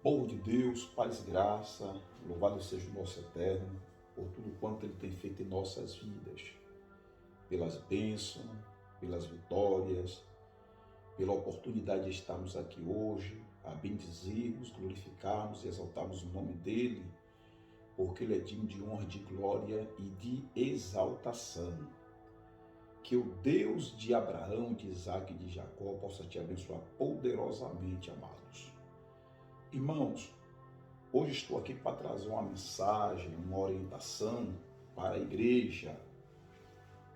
Povo de Deus, paz e graça, louvado seja o nosso Eterno, por tudo quanto Ele tem feito em nossas vidas, pelas bênçãos, pelas vitórias, pela oportunidade de estarmos aqui hoje, a bendizermos, glorificarmos e exaltarmos o nome dEle, porque Ele é digno de honra, de glória e de exaltação. Que o Deus de Abraão, de Isaac e de Jacó possa te abençoar poderosamente, amados. Irmãos, hoje estou aqui para trazer uma mensagem, uma orientação para a igreja.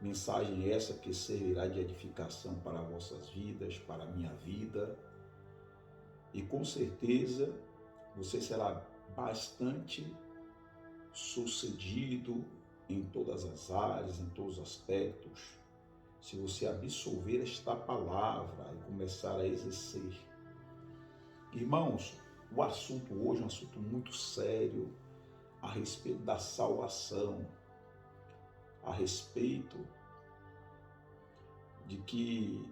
Mensagem essa que servirá de edificação para vossas vidas, para a minha vida. E com certeza você será bastante sucedido em todas as áreas, em todos os aspectos, se você absorver esta palavra e começar a exercer. Irmãos, o assunto hoje é um assunto muito sério a respeito da salvação, a respeito de que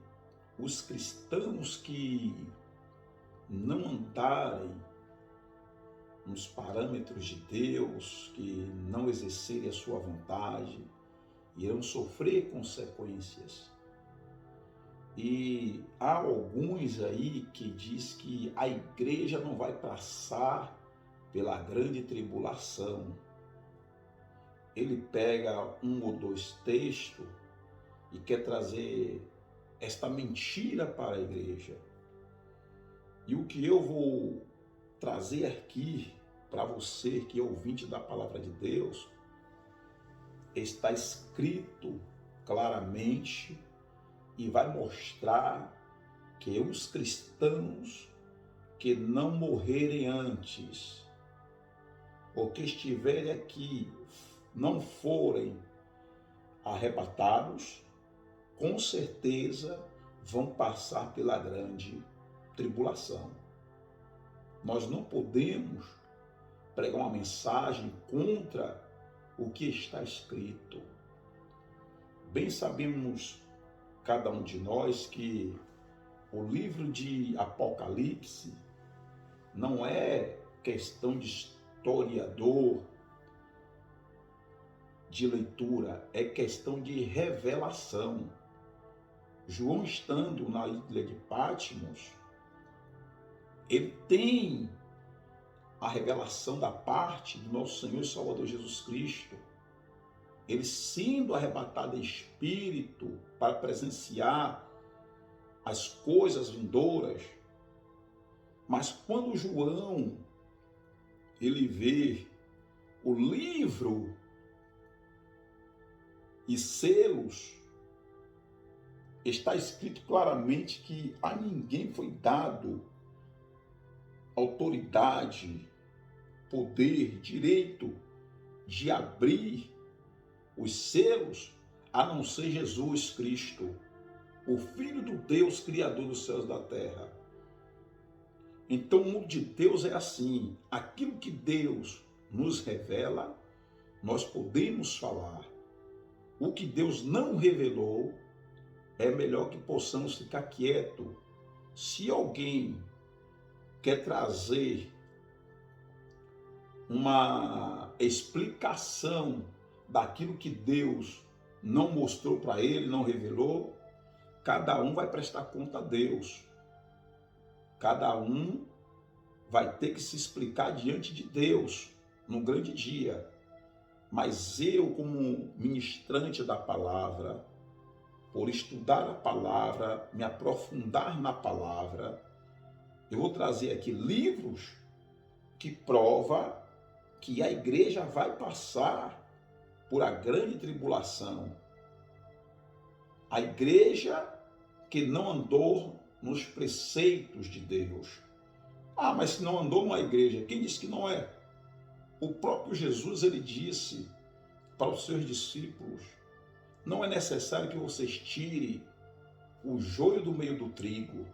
os cristãos que não andarem nos parâmetros de Deus, que não exercerem a sua vontade, irão sofrer consequências. E há alguns aí que diz que a igreja não vai passar pela grande tribulação. Ele pega um ou dois textos e quer trazer esta mentira para a igreja. E o que eu vou trazer aqui para você que é ouvinte da palavra de Deus, está escrito claramente e vai mostrar que os cristãos que não morrerem antes, ou que estiverem aqui, não forem arrebatados, com certeza vão passar pela grande tribulação. Nós não podemos pregar uma mensagem contra o que está escrito. Bem sabemos cada um de nós que o livro de Apocalipse não é questão de historiador, de leitura, é questão de revelação. João, estando na ilha de Patmos, ele tem a revelação da parte do nosso Senhor e Salvador Jesus Cristo. Ele sendo arrebatado em espírito para presenciar as coisas vindouras. Mas quando João, ele vê o livro e selos, está escrito claramente que a ninguém foi dado autoridade, poder, direito de abrir os selos, a não ser Jesus Cristo, o Filho do Deus, Criador dos céus e da terra. Então o mundo de Deus é assim, aquilo que Deus nos revela, nós podemos falar. O que Deus não revelou, é melhor que possamos ficar quietos. Se alguém quer trazer uma explicação daquilo que Deus não mostrou para ele, não revelou, cada um vai prestar conta a Deus. Cada um vai ter que se explicar diante de Deus no grande dia. Mas eu, como ministrante da palavra, por estudar a palavra, me aprofundar na palavra, eu vou trazer aqui livros que provam que a igreja vai passar por a grande tribulação. A igreja que não andou nos preceitos de Deus. Ah, mas se não andou numa igreja, quem disse que não é? O próprio Jesus, ele disse para os seus discípulos, não é necessário que vocês tirem o joio do meio do trigo,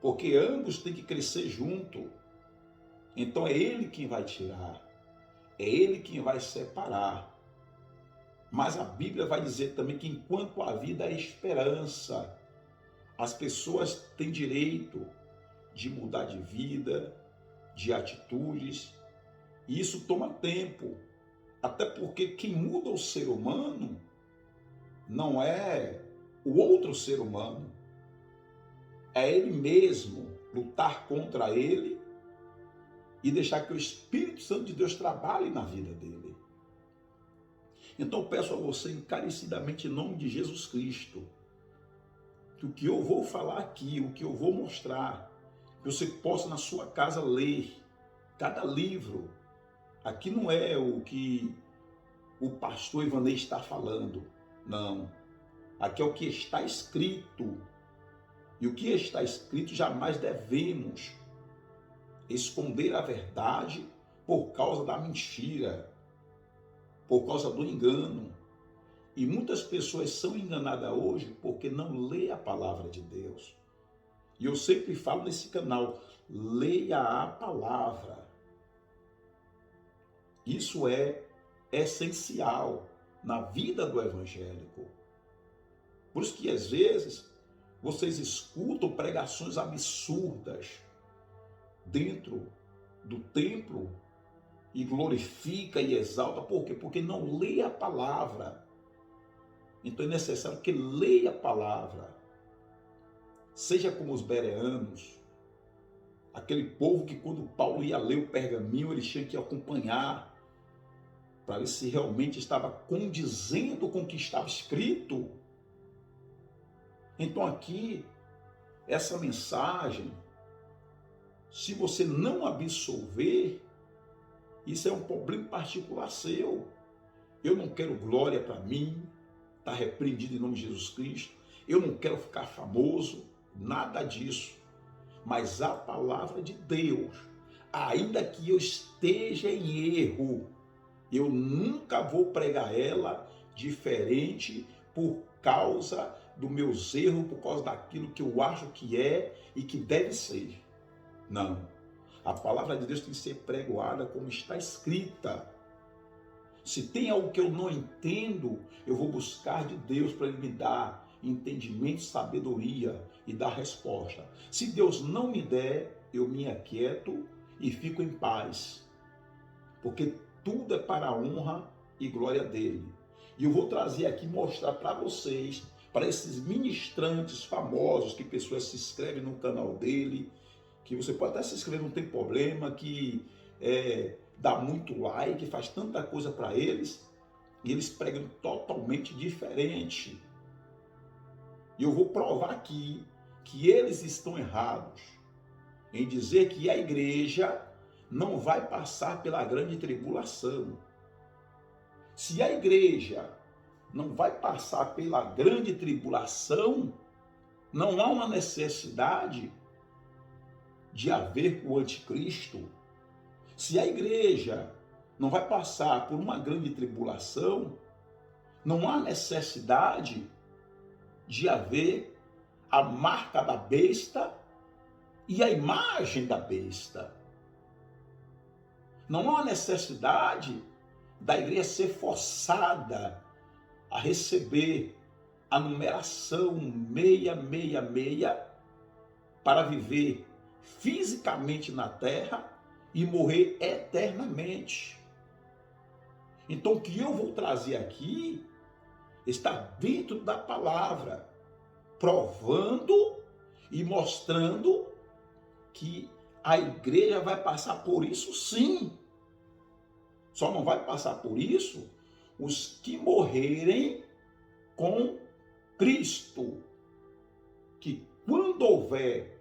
porque ambos têm que crescer junto. Então é ele quem vai tirar, é ele quem vai separar. Mas a Bíblia vai dizer também que enquanto a vida é esperança, as pessoas têm direito de mudar de vida, de atitudes. E isso toma tempo. Até porque quem muda o ser humano não é o outro ser humano. É ele mesmo lutar contra ele e deixar que o Espírito Santo de Deus trabalhe na vida dele. Então eu peço a você encarecidamente em nome de Jesus Cristo, que o que eu vou falar aqui, o que eu vou mostrar, que você possa na sua casa ler cada livro. Aqui não é o que o pastor Ivanei está falando, não. Aqui é o que está escrito. E o que está escrito jamais devemos esconder a verdade por causa da mentira, por causa do engano. E muitas pessoas são enganadas hoje porque não lê a palavra de Deus. E eu sempre falo nesse canal, leia a palavra. Isso é essencial na vida do evangélico. Por isso que às vezes vocês escutam pregações absurdas dentro do templo e glorifica e exalta. Por quê? Porque não lê a palavra. Então é necessário que leia a palavra. Seja como os bereanos, aquele povo que quando Paulo ia ler o pergaminho, ele tinha que acompanhar para ver se realmente estava condizendo com o que estava escrito. Então aqui, essa mensagem, se você não absorver, isso é um problema particular seu. Eu não quero glória para mim, está repreendido em nome de Jesus Cristo. Eu não quero ficar famoso, nada disso. Mas a palavra de Deus, ainda que eu esteja em erro, eu nunca vou pregar ela diferente por causa dos meus erros, por causa daquilo que eu acho que é e que deve ser. Não. A palavra de Deus tem que ser pregoada como está escrita. Se tem algo que eu não entendo, eu vou buscar de Deus para Ele me dar entendimento, sabedoria e dar resposta. Se Deus não me der, eu me aquieto e fico em paz. Porque tudo é para a honra e glória dele. E eu vou trazer aqui, mostrar para vocês, para esses ministrantes famosos, que pessoas se inscrevem no canal dele, que você pode até se inscrever, não tem problema, que dá muito like, faz tanta coisa para eles, e eles pregam totalmente diferente. E eu vou provar aqui que eles estão errados em dizer que a igreja não vai passar pela grande tribulação. Se a igreja não vai passar pela grande tribulação, não há uma necessidade de haver o anticristo. Se a igreja não vai passar por uma grande tribulação, não há necessidade de haver a marca da besta e a imagem da besta. Não há necessidade da igreja ser forçada a receber a numeração 666 para viver fisicamente na terra e morrer eternamente. Então o que eu vou trazer aqui está dentro da palavra, provando e mostrando que a igreja vai passar por isso sim. Só não vai passar por isso os que morrerem com Cristo. Que quando houver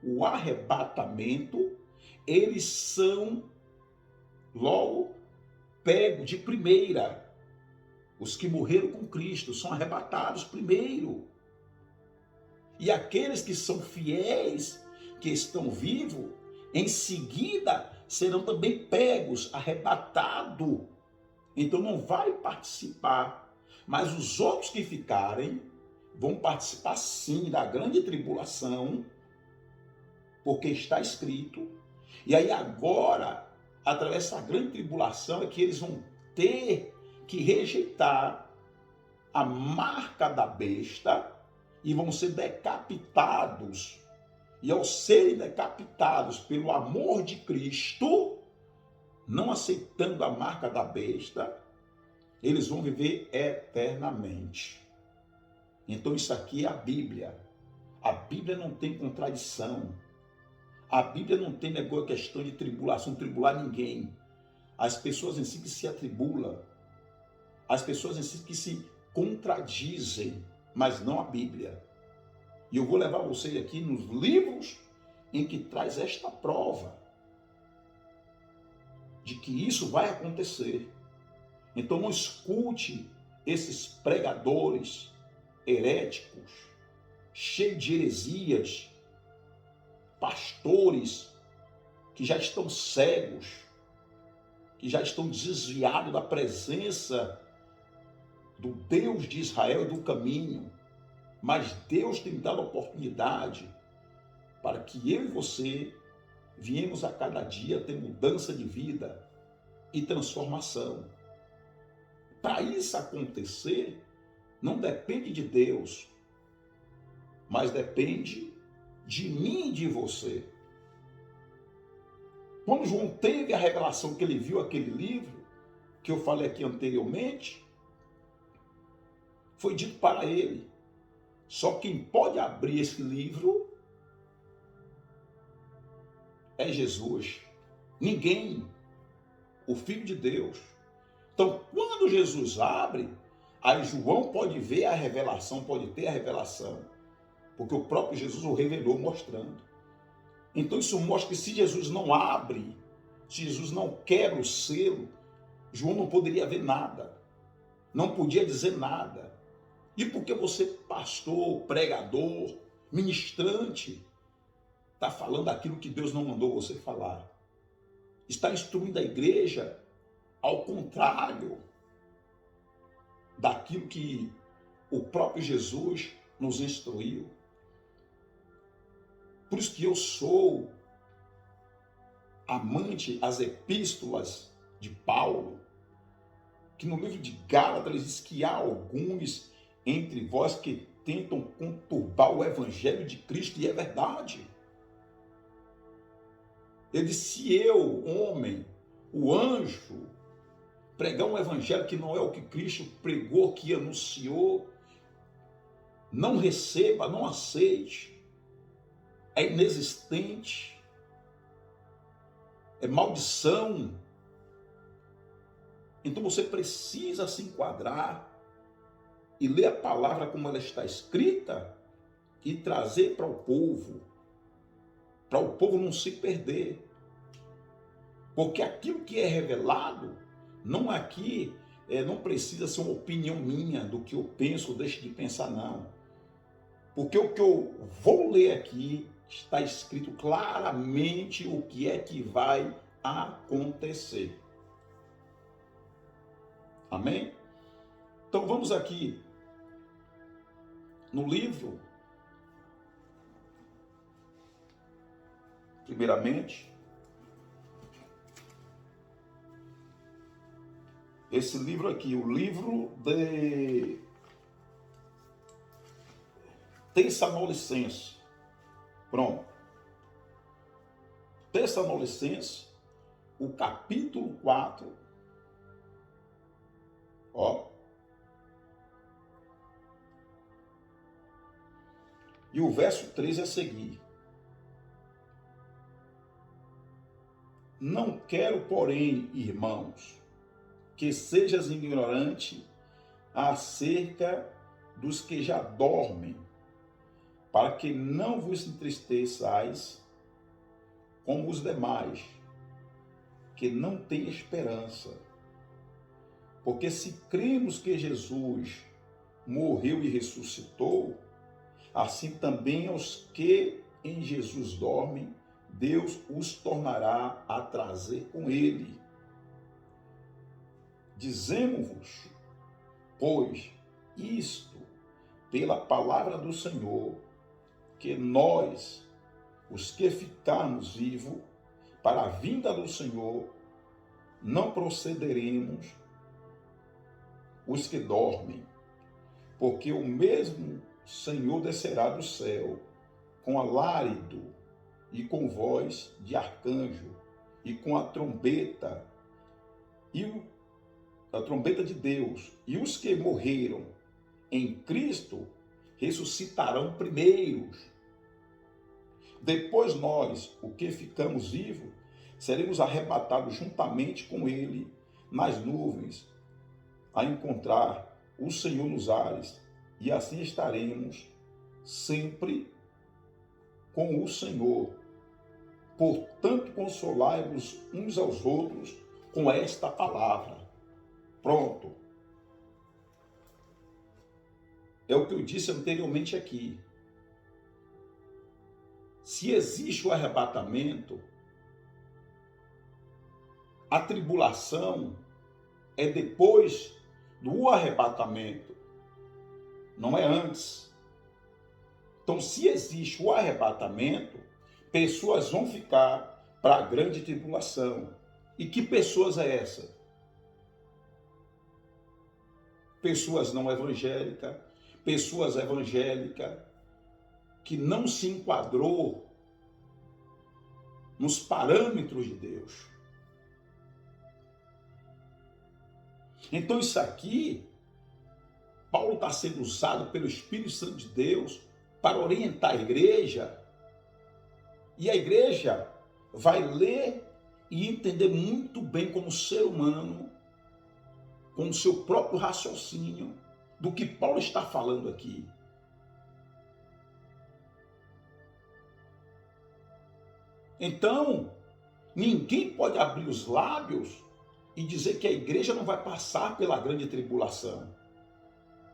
o arrebatamento, eles são logo pegos de primeira. Os que morreram com Cristo são arrebatados primeiro. E aqueles que são fiéis, que estão vivos, em seguida serão também pegos, arrebatados. Então não vai participar. Mas os outros que ficarem vão participar sim da grande tribulação, porque está escrito. E aí agora, através dessa grande tribulação, é que eles vão ter que rejeitar a marca da besta e vão ser decapitados. E ao serem decapitados pelo amor de Cristo, não aceitando a marca da besta, eles vão viver eternamente. Então isso aqui é a Bíblia. A Bíblia não tem contradição. A Bíblia não tem negócio, questão de tribulação, tribular ninguém. As pessoas em si que se atribulam, as pessoas em si que se contradizem, mas não a Bíblia. E eu vou levar você aqui nos livros em que traz esta prova de que isso vai acontecer. Então não escute esses pregadores heréticos, cheios de heresias, pastores que já estão cegos, que já estão desviados da presença do Deus de Israel e do caminho. Mas Deus tem dado a oportunidade para que eu e você viemos a cada dia ter mudança de vida e transformação. Para isso acontecer, não depende de Deus, mas depende de mim e de você. Quando João teve a revelação que ele viu aquele livro, que eu falei aqui anteriormente, foi dito para ele, só quem pode abrir esse livro é Jesus. Ninguém, o Filho de Deus. Então, quando Jesus abre, aí João pode ver a revelação, pode ter a revelação, porque o próprio Jesus o revelou mostrando. Então isso mostra que se Jesus não abre, se Jesus não quebra o selo, João não poderia ver nada, não podia dizer nada. E porque você, pastor, pregador, ministrante, está falando aquilo que Deus não mandou você falar? Está instruindo a igreja ao contrário daquilo que o próprio Jesus nos instruiu. Por isso que eu sou amante às epístolas de Paulo, que no livro de Gálatas ele diz que há alguns entre vós que tentam conturbar o evangelho de Cristo, e é verdade. Ele disse, se eu, homem, o anjo, pregar um evangelho que não é o que Cristo pregou, que anunciou, não receba, não aceite, é inexistente, é maldição. Então você precisa se enquadrar e ler a palavra como ela está escrita e trazer para o povo não se perder. Porque aquilo que é revelado, não aqui, não precisa ser uma opinião minha do que eu penso ou deixo de pensar, não. Porque o que eu vou ler aqui está escrito claramente o que é que vai acontecer. Amém? Então vamos aqui no livro, primeiramente, esse livro aqui, o livro de Tessalonicenses. Pronto. Tessalonicenses, o capítulo 4. Ó. E o verso 3 a seguir. Não quero, porém, irmãos, que sejas ignorante acerca dos que já dormem, para que não vos entristeçais como os demais, que não têm esperança. Porque se cremos que Jesus morreu e ressuscitou, assim também aos que em Jesus dormem, Deus os tornará a trazer com ele. Dizemos-vos, pois, isto pela palavra do Senhor, que nós, os que ficarmos vivos, para a vinda do Senhor, não procederemos os que dormem, porque o mesmo Senhor descerá do céu com alarido e com voz de arcanjo e com a trombeta a trombeta de Deus, e os que morreram em Cristo ressuscitarão primeiros. Depois nós, o que ficamos vivos, seremos arrebatados juntamente com ele nas nuvens, a encontrar o Senhor nos ares, e assim estaremos sempre com o Senhor. Portanto, consolai-vos uns aos outros com esta palavra. Pronto. É o que eu disse anteriormente aqui. Se existe o arrebatamento, a tribulação é depois do arrebatamento, não é antes. Então, se existe o arrebatamento, pessoas vão ficar para a grande tribulação. E que pessoas é essa? Pessoas não evangélicas, pessoas evangélicas que não se enquadrou nos parâmetros de Deus. Então isso aqui, Paulo está sendo usado pelo Espírito Santo de Deus para orientar a igreja, e a igreja vai ler e entender muito bem como ser humano, com o seu próprio raciocínio, do que Paulo está falando aqui. Então, ninguém pode abrir os lábios e dizer que a igreja não vai passar pela grande tribulação.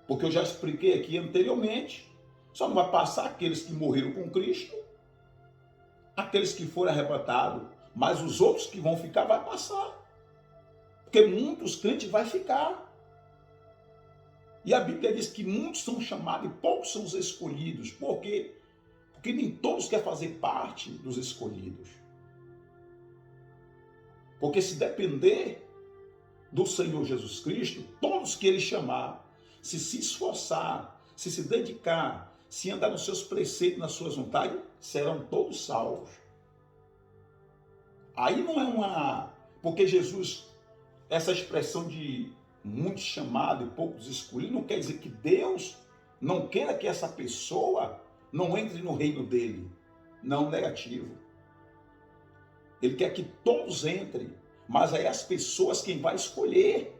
Porque eu já expliquei aqui anteriormente, só não vai passar aqueles que morreram com Cristo, aqueles que foram arrebatados, mas os outros que vão ficar vai passar. Porque muitos crentes vão ficar. E a Bíblia diz que muitos são chamados e poucos são os escolhidos. Por quê? Porque nem todos querem fazer parte dos escolhidos. Porque se depender do Senhor Jesus Cristo, todos que Ele chamar, se esforçar, se dedicar, se andar nos seus preceitos, nas suas vontades, serão todos salvos. Aí não é porque Jesus, essa expressão de muitos chamados e poucos escolhidos, não quer dizer que Deus não queira que essa pessoa não entre no reino dele. Não, negativo. Ele quer que todos entrem, mas aí as pessoas quem vai escolher.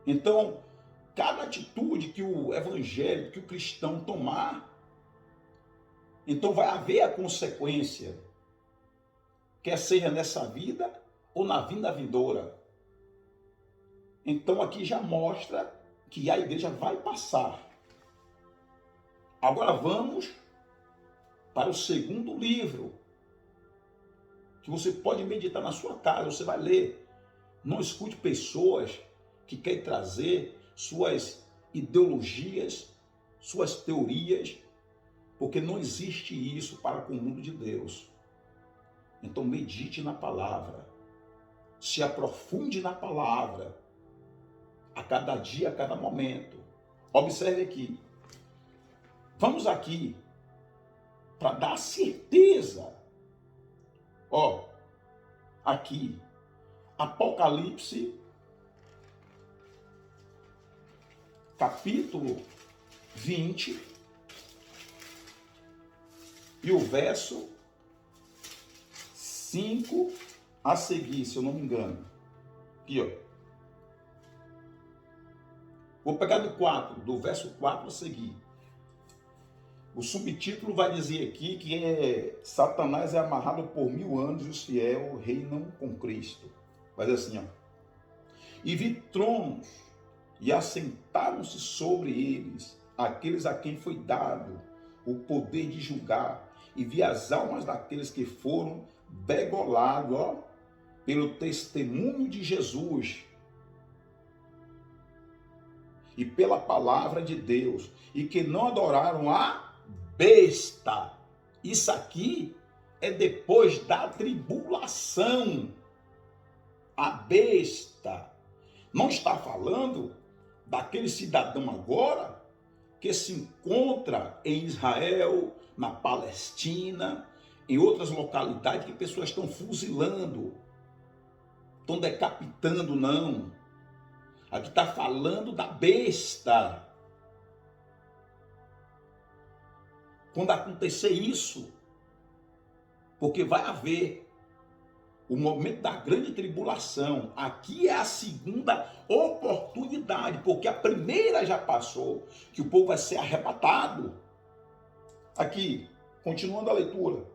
Então, cada atitude que o evangélico, que o cristão tomar, então vai haver a consequência, quer seja nessa vida ou na vinda vindoura. Então aqui já mostra que a igreja vai passar. Agora vamos para o segundo livro, que você pode meditar na sua casa, você vai ler. Não escute pessoas que querem trazer suas ideologias, suas teorias, porque não existe isso para com o mundo de Deus. Então medite na palavra, se aprofunde na palavra, a cada dia, a cada momento. Observe aqui. Vamos aqui para dar certeza. Aqui, Apocalipse, capítulo 20, e o verso 5 a seguir, se eu não me engano. Aqui, Vou pegar do 4, do verso 4 a seguir. O subtítulo vai dizer aqui que Satanás é amarrado por 1000 anos e os fiéis reinam com Cristo. Vai dizer assim, E vi tronos e assentaram-se sobre eles aqueles a quem foi dado o poder de julgar, e vi as almas daqueles que foram degolados, pelo testemunho de Jesus e pela palavra de Deus, e que não adoraram a besta. Isso aqui é depois da tribulação. A besta. Não está falando daquele cidadão agora que se encontra em Israel, na Palestina, em outras localidades que pessoas estão fuzilando, estão decapitando, não. Aqui está falando da besta. Quando acontecer isso, porque vai haver o momento da grande tribulação, aqui é a segunda oportunidade, porque a primeira já passou, que o povo vai ser arrebatado. Aqui, continuando a leitura.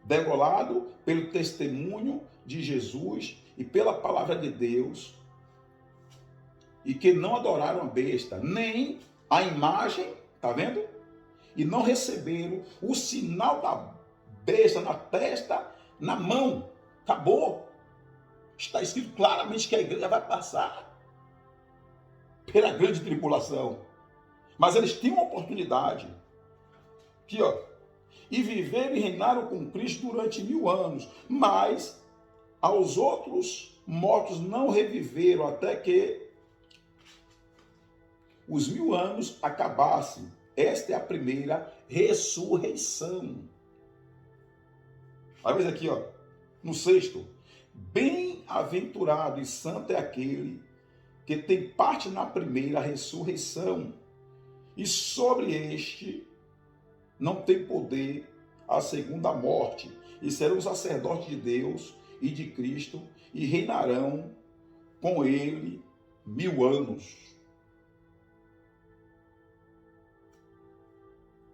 Degolado pelo testemunho de Jesus e pela palavra de Deus, e que não adoraram a besta, nem a imagem, tá vendo? E não receberam o sinal da besta na testa, na mão. Acabou. Está escrito claramente que a igreja vai passar pela grande tribulação. Mas eles tinham uma oportunidade. Aqui, ó. E viveram e reinaram com Cristo durante 1000 anos. Mas aos outros mortos não reviveram até que os 1000 anos acabassem. Esta é a primeira ressurreição. Olha aqui, ó, no 6º. Bem-aventurado e santo é aquele que tem parte na primeira ressurreição. E sobre este não tem poder a segunda morte. E serão sacerdotes de Deus e de Cristo e reinarão com ele 1000 anos.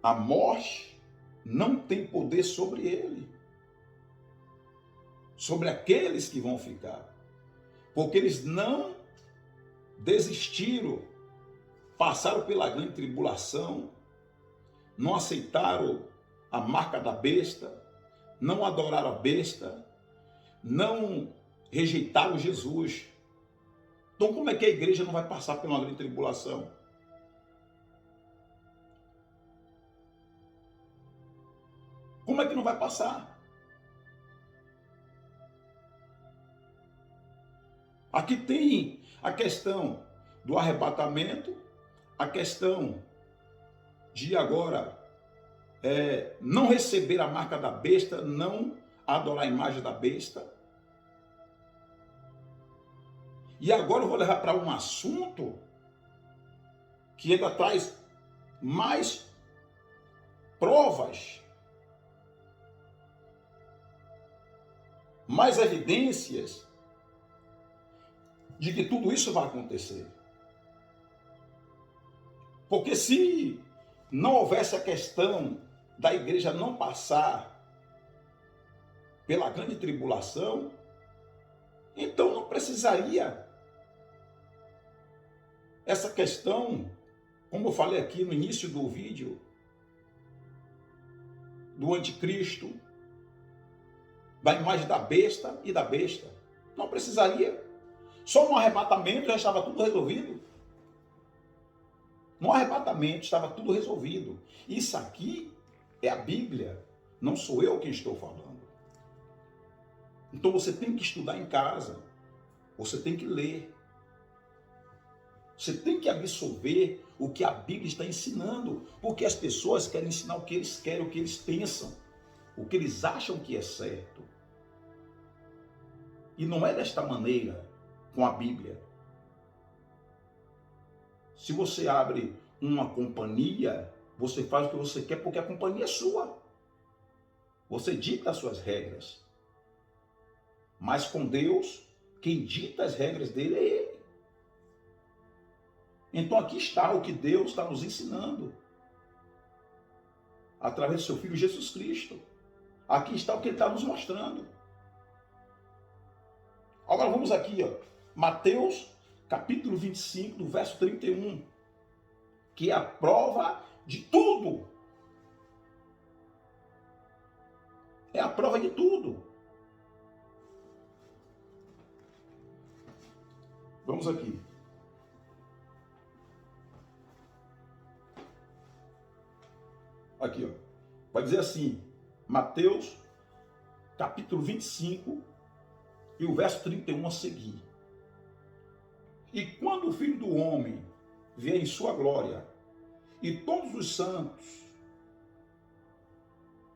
A morte não tem poder sobre ele, sobre aqueles que vão ficar, porque eles não desistiram, passaram pela grande tribulação, não aceitaram a marca da besta, não adoraram a besta, não rejeitaram Jesus. Então, como é que a igreja não vai passar pela grande tribulação? Como é que não vai passar? Aqui tem a questão do arrebatamento, a questão de agora não receber a marca da besta, não adorar a imagem da besta. E agora eu vou levar para um assunto que ainda traz mais provas, mais evidências de que tudo isso vai acontecer. Porque se não houvesse a questão da igreja não passar pela grande tribulação, então não precisaria essa questão, como eu falei aqui no início do vídeo, do anticristo, da imagem da besta e da besta. Não precisaria. Só no arrebatamento já estava tudo resolvido. No arrebatamento estava tudo resolvido. Isso aqui é a Bíblia, não sou eu quem estou falando. Então você tem que estudar em casa, você tem que ler, você tem que absorver o que a Bíblia está ensinando, porque as pessoas querem ensinar o que eles querem, o que eles pensam, o que eles acham que é certo. E não é desta maneira com a Bíblia. Se você abre uma companhia, você faz o que você quer porque a companhia é sua. Você dita as suas regras. Mas com Deus, quem dita as regras dele é Ele. Então aqui está o que Deus está nos ensinando. Através do seu Filho Jesus Cristo. Aqui está o que Ele está nos mostrando. Agora vamos aqui, ó. Mateus, capítulo 25, do verso 31. Que é a prova de tudo. É a prova de tudo. Vamos aqui. Aqui, ó. Vai dizer assim, Mateus, capítulo 25, e o verso 31 a seguir. E quando o Filho do Homem vier em sua glória, e todos os santos,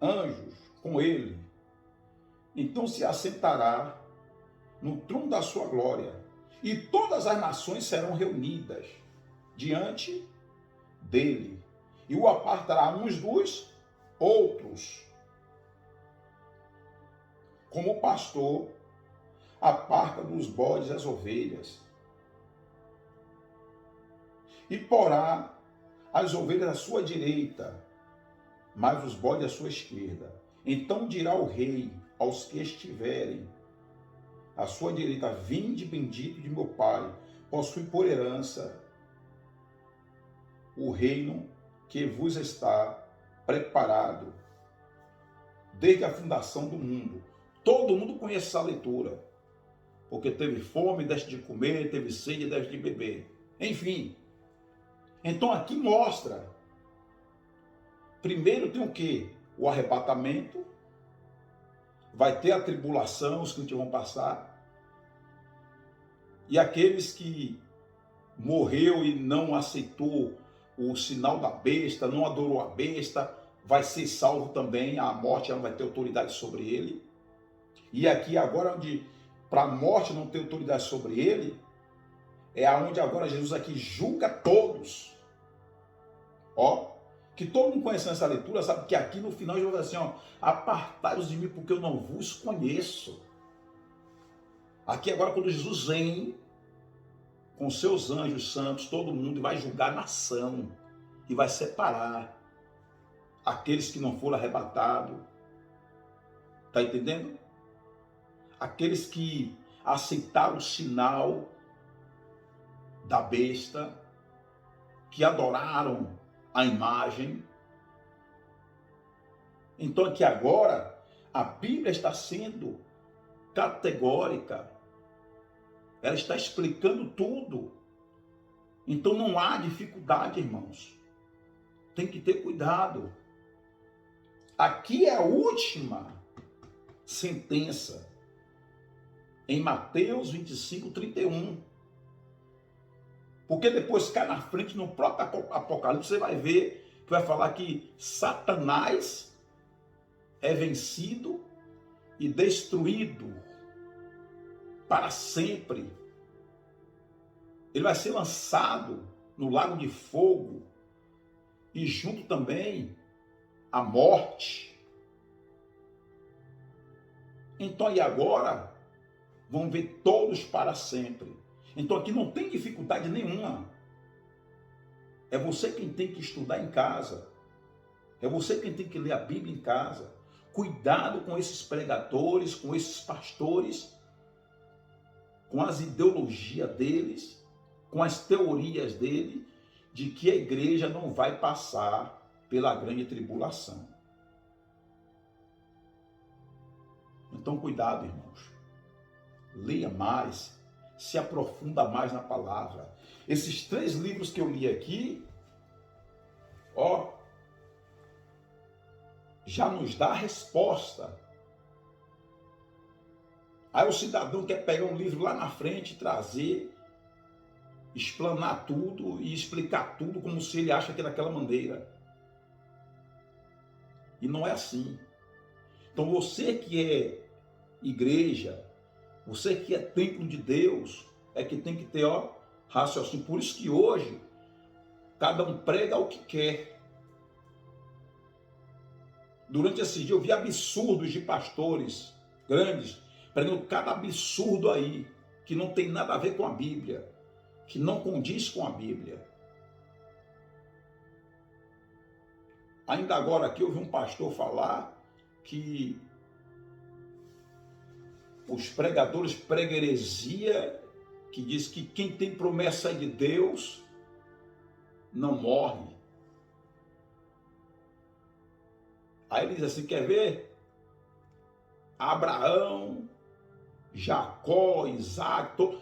anjos, com ele, então se assentará no trono da sua glória, e todas as nações serão reunidas diante dele, e o apartará uns dos outros, como o pastor aparta dos bodes as ovelhas, e porá as ovelhas à sua direita, mas os bodes à sua esquerda. Então dirá o rei aos que estiverem à sua direita: vinde bendito de meu Pai, possui por herança o reino que vos está preparado desde a fundação do mundo. Todo mundo conhece essa leitura, porque teve fome, deste de comer, teve sede, deste de beber. Enfim, então aqui mostra, primeiro tem o quê? O arrebatamento, vai ter a tribulação, os que vão passar, e aqueles que morreu e não aceitou o sinal da besta, não adorou a besta, vai ser salvo também, a morte não vai ter autoridade sobre ele. E aqui agora, onde para a morte não ter autoridade sobre ele, é aonde agora Jesus aqui julga todos. Ó, que todo mundo conhecendo essa leitura sabe que aqui no final Jesus vai assim, ó: apartai-vos de mim porque eu não vos conheço. Aqui agora quando Jesus vem com seus anjos santos, todo mundo, vai julgar a nação e vai separar aqueles que não foram arrebatados. Tá entendendo? Aqueles que aceitaram o sinal da besta, que adoraram a imagem. Então aqui agora a Bíblia está sendo categórica, ela está explicando tudo. Então não há dificuldade, irmãos. Tem que ter cuidado. Aqui é a última sentença, em Mateus 25, 31. Porque depois cá na frente, no próprio Apocalipse, você vai ver que vai falar que Satanás é vencido e destruído para sempre. Ele vai ser lançado no lago de fogo e junto também a morte. Então, e agora, vão ver todos para sempre. Então, aqui não tem dificuldade nenhuma. É você quem tem que estudar em casa. É você quem tem que ler a Bíblia em casa. Cuidado com esses pregadores, com esses pastores, com as ideologias deles, com as teorias dele, de que a igreja não vai passar pela grande tribulação. Então, cuidado, irmãos. Leia mais, se aprofunda mais na palavra. Esses 3 livros que eu li aqui, ó, já nos dá a resposta. Aí o cidadão quer pegar um livro lá na frente, trazer, explanar tudo e explicar tudo como se ele acha que é daquela maneira. E não é assim. Então você que é igreja, você que é templo de Deus, é que tem que ter, ó, raciocínio. Por isso que hoje, cada um prega o que quer. Durante esse dia eu vi absurdos de pastores grandes, pregando cada absurdo aí, que não tem nada a ver com a Bíblia, que não condiz com a Bíblia. Ainda agora aqui eu vi um pastor falar que os pregadores pregam heresia, que diz que quem tem promessa de Deus não morre. Aí ele diz assim, quer ver? Abraão, Jacó, Isaac,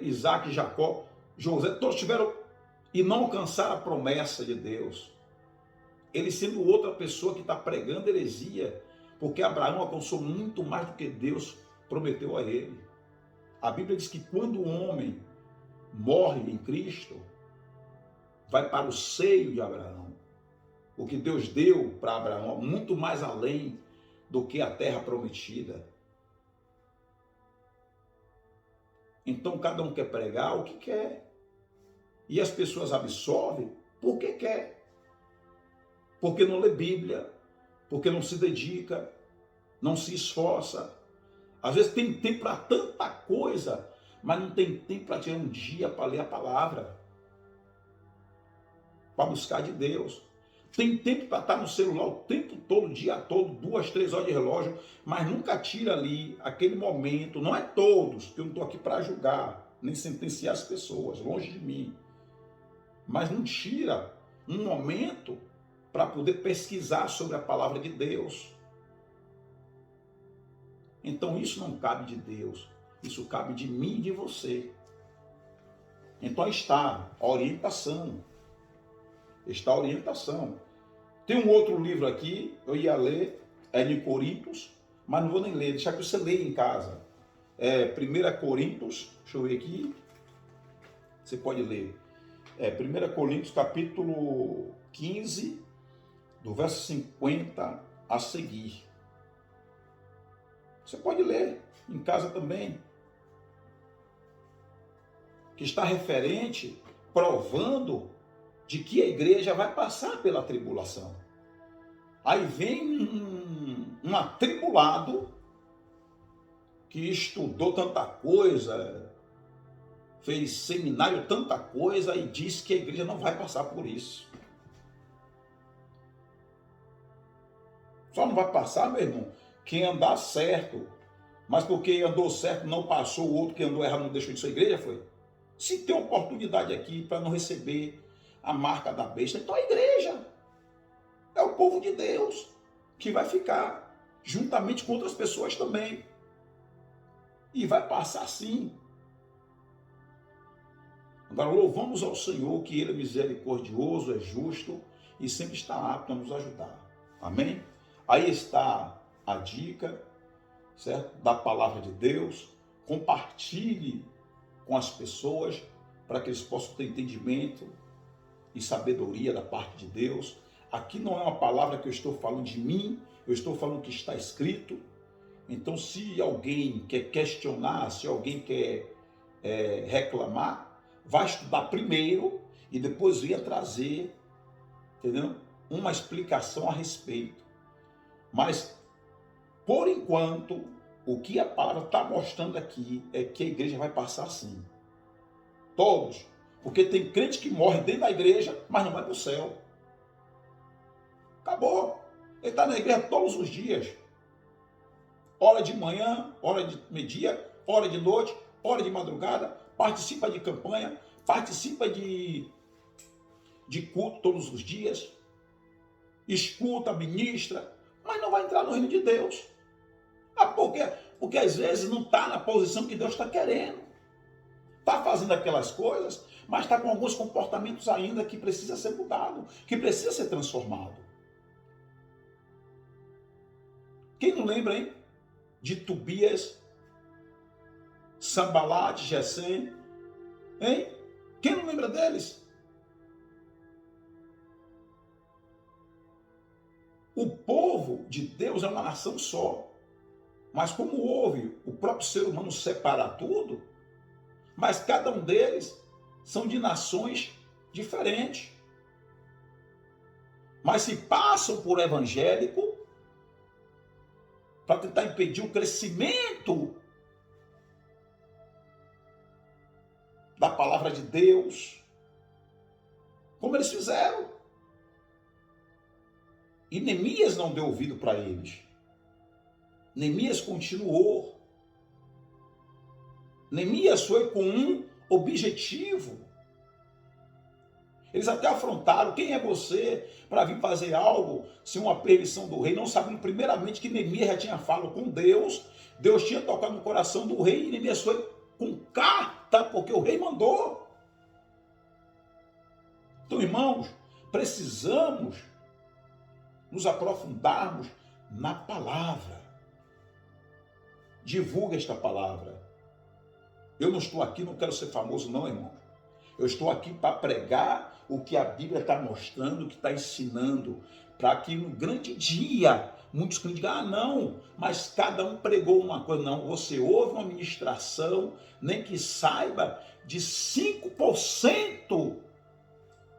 Isaac, Jacó, José, todos tiveram e não alcançaram a promessa de Deus. Ele sendo outra pessoa que está pregando heresia, porque Abraão alcançou muito mais do que Deus prometeu a ele. A Bíblia diz que quando o homem morre em Cristo, vai para o seio de Abraão. O que Deus deu para Abraão, muito mais além do que a terra prometida. Então cada um quer pregar o que quer. E as pessoas absorvem porque quer. Porque não lê Bíblia, porque não se dedica, não se esforça. Às vezes tem tempo para tanta coisa, mas não tem tempo para tirar um dia para ler a palavra, para buscar de Deus. Tem tempo para estar no celular o tempo todo, o dia todo, 2, 3 horas de relógio, mas nunca tira ali aquele momento. Não é todos, que eu não estou aqui para julgar, nem sentenciar as pessoas, longe de mim. Mas não tira um momento para poder pesquisar sobre a palavra de Deus. Então isso não cabe de Deus, isso cabe de mim e de você. Então aí está a orientação. Está a orientação. Tem um outro livro aqui, eu ia ler, é de Coríntios, mas não vou nem ler, deixar que você leia em casa. É 1 Coríntios, deixa eu ver aqui, você pode ler. 1 Coríntios capítulo 15, do verso 50 a seguir. Você pode ler em casa também. Que está referente, provando de que a igreja vai passar pela tribulação. Aí vem um atribulado que estudou tanta coisa, fez seminário tanta coisa e diz que a igreja não vai passar por isso. Só não vai passar, meu irmão, quem andar certo. Mas porque andou certo não passou, o outro que andou errado não deixou de ser igreja, foi? Se tem oportunidade aqui para não receber a marca da besta, então a igreja é o povo de Deus que vai ficar juntamente com outras pessoas também. E vai passar sim. Agora louvamos ao Senhor que Ele é misericordioso, é justo e sempre está apto a nos ajudar. Amém? Aí está a dica, certo? Da palavra de Deus. Compartilhe com as pessoas para que eles possam ter entendimento e sabedoria da parte de Deus. Aqui não é uma palavra que eu estou falando de mim, eu estou falando o que está escrito. Então, se alguém quer questionar, se alguém quer reclamar, vai estudar primeiro e depois venha trazer, entendeu? Uma explicação a respeito. Mas, por enquanto, o que a palavra está mostrando aqui é que a igreja vai passar assim. Todos. Porque tem crente que morre dentro da igreja, mas não vai para o céu. Acabou. Ele está na igreja todos os dias. Hora de manhã, hora de meio-dia, hora de noite, hora de madrugada, participa de campanha, participa de culto todos os dias, escuta, ministra, mas não vai entrar no reino de Deus. Porque às vezes não está na posição que Deus está querendo. Está fazendo aquelas coisas, mas está com alguns comportamentos ainda que precisa ser mudado, que precisa ser transformado. Quem não lembra, hein? De Tobias, Sambalat, Gesem, hein? Quem não lembra deles? O povo de Deus é uma nação só, mas como houve o próprio ser humano separar tudo, mas cada um deles são de nações diferentes. Mas se passam por evangélico para tentar impedir o crescimento da palavra de Deus, como eles fizeram. E Neemias não deu ouvido para eles. Neemias continuou. Neemias foi com um objetivo. Eles até afrontaram: quem é você para vir fazer algo sem uma permissão do rei? Não sabendo primeiramente que Neemias já tinha falado com Deus. Deus tinha tocado no coração do rei e Neemias foi com carta, porque o rei mandou. Então, irmãos, precisamos nos aprofundarmos na palavra. Divulga esta palavra. Eu não estou aqui, não quero ser famoso não, irmão. Eu estou aqui para pregar o que a Bíblia está mostrando, o que está ensinando, para que no grande dia muitos crentes digam, não, mas cada um pregou uma coisa. Não, você ouve uma ministração, nem que saiba de 5%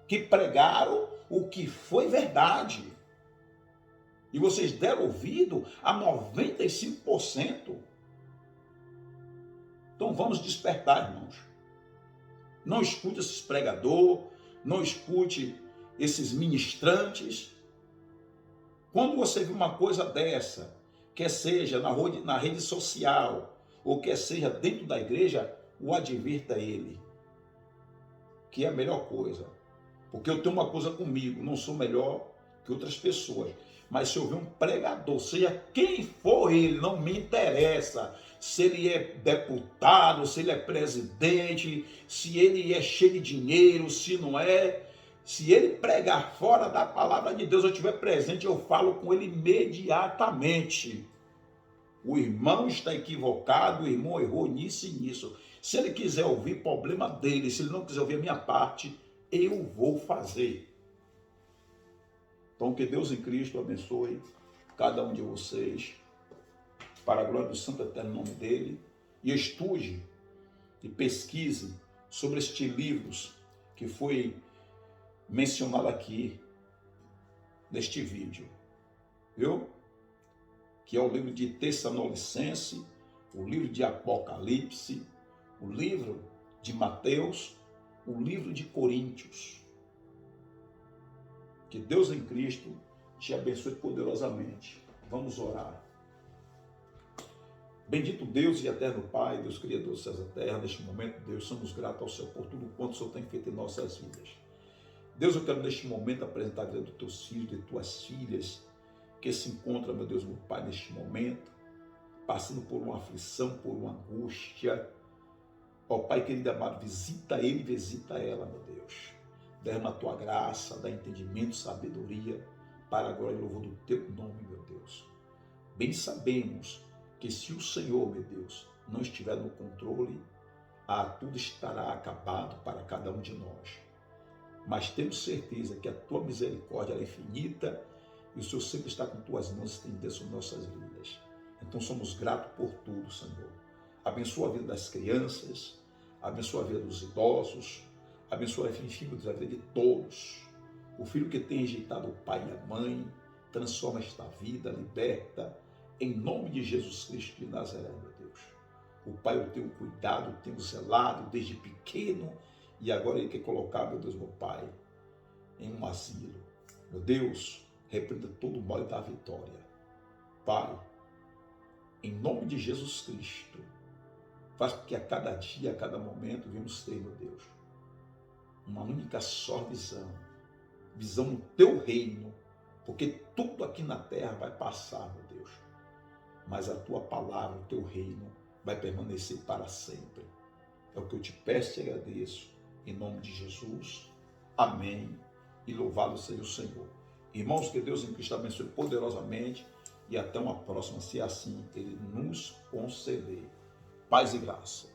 que pregaram o que foi verdade. E vocês deram ouvido a 95%. Então vamos despertar, irmãos. Não escute esses pregadores, não escute esses ministrantes. Quando você vê uma coisa dessa, quer seja na rede social, ou quer seja dentro da igreja, o advirta ele, que é a melhor coisa. Porque eu tenho uma coisa comigo, não sou melhor que outras pessoas. Mas se eu ver um pregador, seja quem for ele, não me interessa se ele é deputado, se ele é presidente, se ele é cheio de dinheiro, se não é. Se ele pregar fora da palavra de Deus, eu estiver presente, eu falo com ele imediatamente. O irmão está equivocado, o irmão errou nisso e nisso. Se ele quiser ouvir, problema dele. Se ele não quiser ouvir a minha parte, eu vou fazer. Então, que Deus em Cristo abençoe cada um de vocês, para a glória do santo eterno nome dele, e estude e pesquise sobre estes livros que foi mencionado aqui neste vídeo, viu? Que é o livro de Tessalonicenses, o livro de Apocalipse, o livro de Mateus, o livro de Coríntios. Que Deus em Cristo te abençoe poderosamente. Vamos orar. Bendito Deus e eterno Pai, Deus Criador dos céus e da terra, neste momento, Deus, somos gratos ao Senhor por tudo quanto o Senhor tem feito em nossas vidas. Deus, eu quero neste momento apresentar a vida dos teus filhos, de tuas filhas, que se encontram, meu Deus, meu Pai, neste momento, passando por uma aflição, por uma angústia. Ó Pai querido amado, visita ele, visita ela, meu Deus. Derrama a tua graça, dá entendimento, sabedoria, para a glória e louvor do teu nome, meu Deus. Bem sabemos que se o Senhor, meu Deus, não estiver no controle, tudo estará acabado para cada um de nós. Mas temos certeza que a tua misericórdia é infinita e o Senhor sempre está com tuas mãos estendidas sobre nossas vidas. Então somos gratos por tudo, Senhor. Abençoa a vida das crianças, abençoa a vida dos idosos, abençoa, enfim, a vida de todos. O filho que tem rejeitado o pai e a mãe, transforma esta vida, liberta, em nome de Jesus Cristo de Nazaré, meu Deus. O Pai, o teu cuidado, o teu zelado desde pequeno, e agora Ele quer colocar, meu Deus, meu Pai, em um asilo. Meu Deus, repreenda todo o mal e dá vitória. Pai, em nome de Jesus Cristo, faz com que a cada dia, a cada momento, venhamos ter, meu Deus, uma única só visão no teu reino, porque tudo aqui na terra vai passar, meu Deus, mas a tua palavra, o teu reino, vai permanecer para sempre. É o que eu te peço e agradeço, em nome de Jesus. Amém. E louvado seja o Senhor. Irmãos, que Deus em Cristo abençoe poderosamente e até uma próxima, se assim Ele nos conceder. Paz e graça.